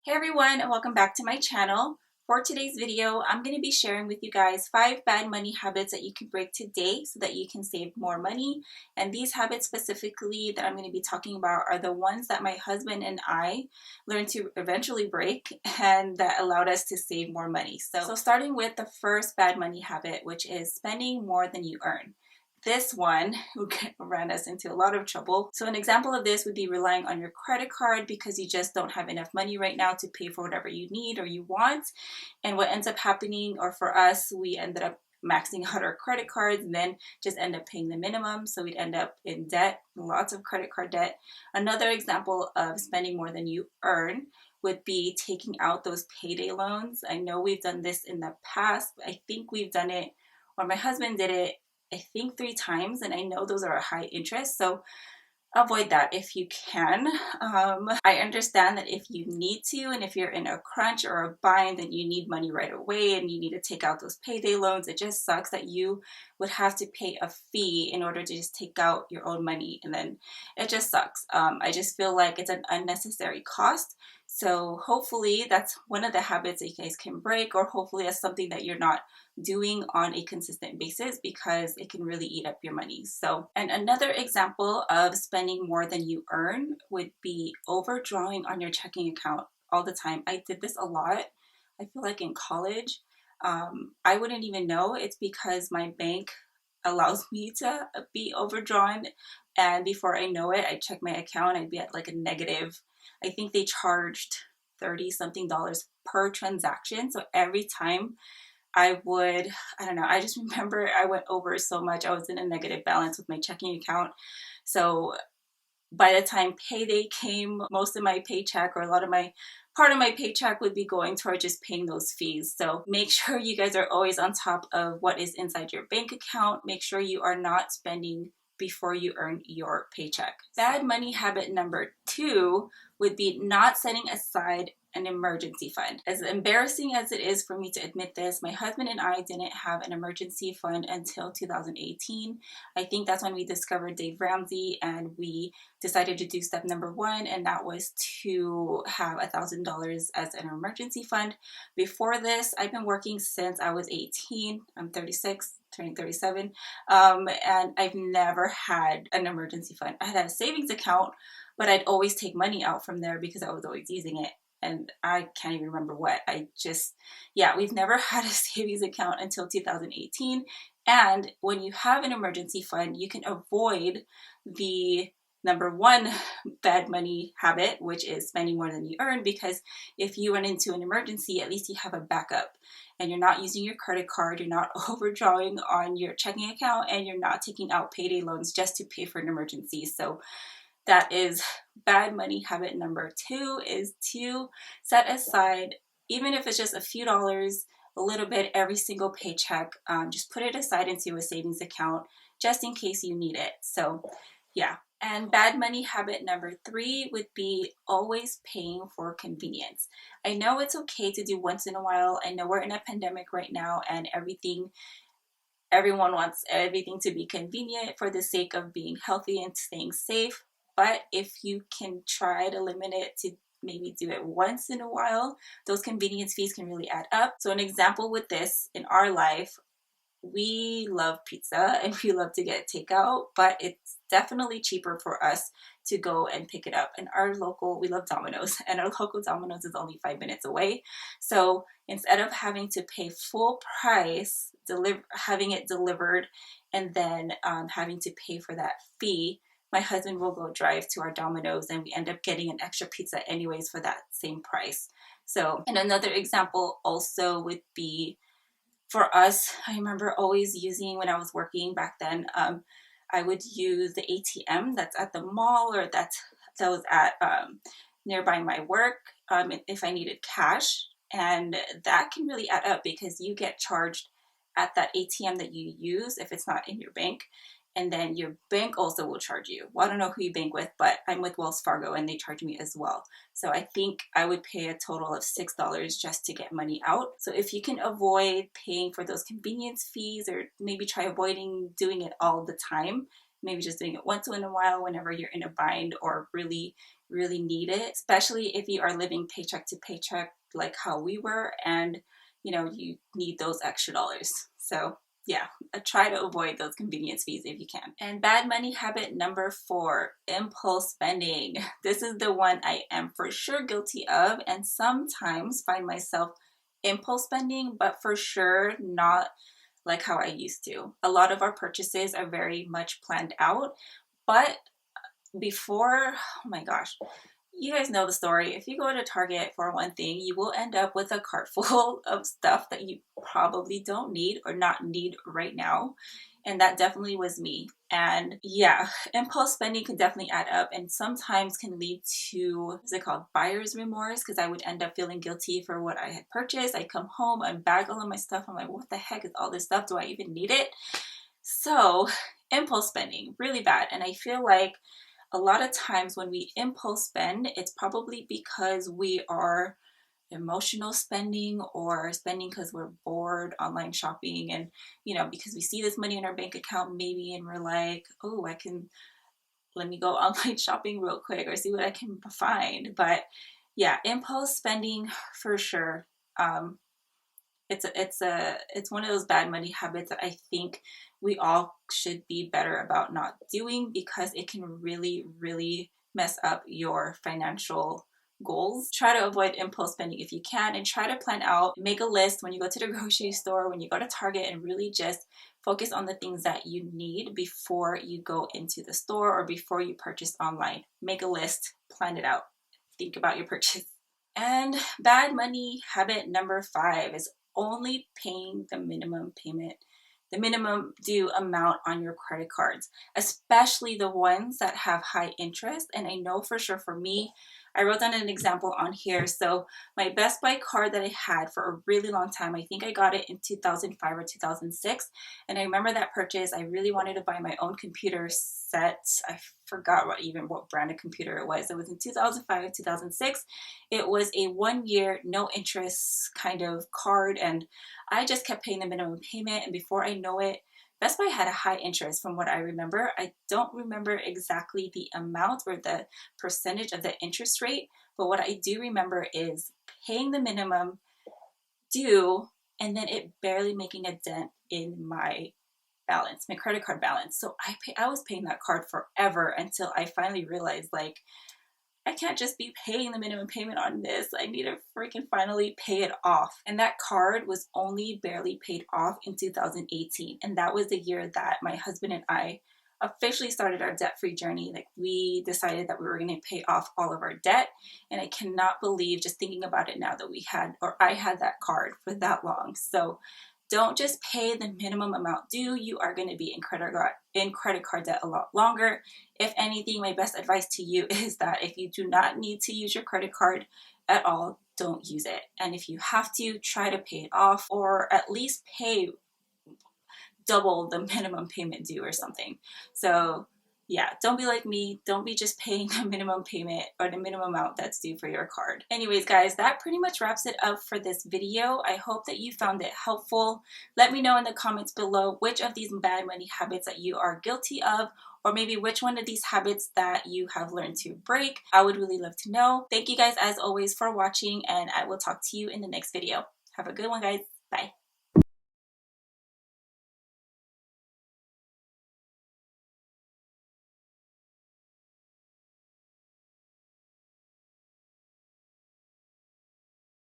Hey everyone, and welcome back to my channel. For today's video, I'm going to be sharing with you guys 5 bad money habits that you can break today so that you can save more money. And these habits specifically that I'm going to be talking about are the ones that my husband and I learned to eventually break and that allowed us to save more money. So starting with the first bad money habit, which is spending more than you earn. This one ran us into a lot of trouble. So an example of this would be relying on your credit card because you just don't have enough money right now to pay for whatever you need or you want. And what ends up happening, or for us, we ended up maxing out our credit cards and then just end up paying the minimum. So we'd end up in debt, lots of credit card debt. Another example of spending more than you earn would be taking out those payday loans. I know we've done this in the past. I think we've done it, or my husband did it, I think 3 times, and I know those are a high interest, so avoid that if you can. I understand that if you need to, and if you're in a crunch or a bind and you need money right away and you need to take out those payday loans, it just sucks that you would have to pay a fee in order to just take out your own money, and then it just sucks. I just feel like it's an unnecessary cost. So hopefully that's one of the habits that you guys can break, or hopefully that's something that you're not doing on a consistent basis because it can really eat up your money. So, and another example of spending more than you earn would be overdrawing on your checking account all the time. I did this a lot. I feel like in college, I wouldn't even know. It's because my bank allows me to be overdrawn, and before I know it, I check my account, I'd be at like a negative. I think they charged 30 something dollars per transaction. So every time I would, I don't know, I just remember I went over so much. I was in a negative balance with my checking account. So by the time payday came, most of my paycheck, or a lot of my part of my paycheck, would be going toward just paying those fees. So make sure you guys are always on top of what is inside your bank account. Make sure you are not spending before you earn your paycheck. Bad money habit number 2 would be not setting aside an emergency fund. As embarrassing as it is for me to admit this, my husband and I didn't have an emergency fund until 2018. I think that's when we discovered Dave Ramsey and we decided to do step number 1, and that was to have $1,000 as an emergency fund. Before this, I've been working since I was 18. I'm 36, turning 37, and I've never had an emergency fund. I had a savings account, but I'd always take money out from there because I was always using it. And I can't even remember what. We've never had a savings account until 2018. And when you have an emergency fund, you can avoid the number 1 bad money habit, which is spending more than you earn, because if you run into an emergency, at least you have a backup and you're not using your credit card, you're not overdrawing on your checking account, and you're not taking out payday loans just to pay for an emergency. So that is bad money habit number 2, is to set aside, even if it's just a few dollars, a little bit every single paycheck. Just put it aside into a savings account just in case you need it. So yeah. And bad money habit number 3 would be always paying for convenience. I know it's okay to do once in a while. I know we're in a pandemic right now and everyone wants everything to be convenient for the sake of being healthy and staying safe. But if you can try to limit it to maybe do it once in a while, those convenience fees can really add up. So an example with this in our life, we love pizza and we love to get takeout, but it's definitely cheaper for us to go and pick it up. And we love Domino's, and our local Domino's is only 5 minutes away. So instead of having to pay full price, having it delivered, and then having to pay for that fee, my husband will go drive to our Domino's and we end up getting an extra pizza anyways for that same price. So, and another example also would be for us, I remember always using, when I was working back then, I would use the ATM that's at the mall, or that was at nearby my work, if I needed cash. And that can really add up because you get charged at that ATM that you use if it's not in your bank. And then your bank also will charge you. Well, I don't know who you bank with, but I'm with Wells Fargo and they charge me as well. So I think I would pay a total of $6 just to get money out. So if you can avoid paying for those convenience fees, or maybe try avoiding doing it all the time, maybe just doing it once in a while whenever you're in a bind or really really need it, especially if you are living paycheck to paycheck like how we were, and you know, you need those extra dollars. So yeah, try to avoid those convenience fees if you can. And bad money habit number 4, impulse spending. This is the one I am for sure guilty of, and sometimes find myself impulse spending, but for sure not like how I used to. A lot of our purchases are very much planned out, but before, oh my gosh, you guys know the story. If you go to Target for one thing, you will end up with a cart full of stuff that you probably don't need or not need right now. And that definitely was me. And yeah, impulse spending can definitely add up and sometimes can lead to, what's it called, buyer's remorse, because I would end up feeling guilty for what I had purchased. I come home, unbag all of my stuff. I'm like, what the heck is all this stuff? Do I even need it? So impulse spending, really bad. And I feel like a lot of times when we impulse spend, it's probably because we are emotional spending or spending because we're bored online shopping, and you know, because we see this money in our bank account maybe and we're like, oh, let me go online shopping real quick or see what I can find. But yeah, impulse spending for sure. It's one of those bad money habits that I think we all should be better about not doing, because it can really, really mess up your financial goals. Try to avoid impulse spending if you can, and try to plan out, make a list when you go to the grocery store, when you go to Target, and really just focus on the things that you need before you go into the store or before you purchase online. Make a list, plan it out, think about your purchase. And bad money habit number 5 is only paying the minimum payment, the minimum due amount on your credit cards, especially the ones that have high interest. And I know for sure for me, I wrote down an example on here. So my Best Buy card that I had for a really long time, I think I got it in 2005 or 2006. And I remember that purchase. I really wanted to buy my own computer set. I forgot what brand of computer it was. It was in 2005, 2006. It was a 1-year, no interest kind of card. And I just kept paying the minimum payment. And before I know it, Best Buy had a high interest from what I remember. I don't remember exactly the amount or the percentage of the interest rate, but what I do remember is paying the minimum due and then it barely making a dent in my balance, my credit card balance. So I was paying that card forever until I finally realized, like, I can't just be paying the minimum payment on this. I need to freaking finally pay it off. And that card was only barely paid off in 2018. And that was the year that my husband and I officially started our debt-free journey. Like, we decided that we were going to pay off all of our debt. And I cannot believe, just thinking about it now, that I had that card for that long. So don't just pay the minimum amount due. You are going to be in credit card debt a lot longer. If anything, my best advice to you is that if you do not need to use your credit card at all, don't use it. And if you have to, try to pay it off, or at least pay double the minimum payment due or something. So yeah, don't be like me. Don't be just paying the minimum payment or the minimum amount that's due for your card. Anyways, guys, that pretty much wraps it up for this video. I hope that you found it helpful. Let me know in the comments below which of these bad money habits that you are guilty of, or maybe which one of these habits that you have learned to break. I would really love to know. Thank you guys as always for watching, and I will talk to you in the next video. Have a good one, guys. Bye.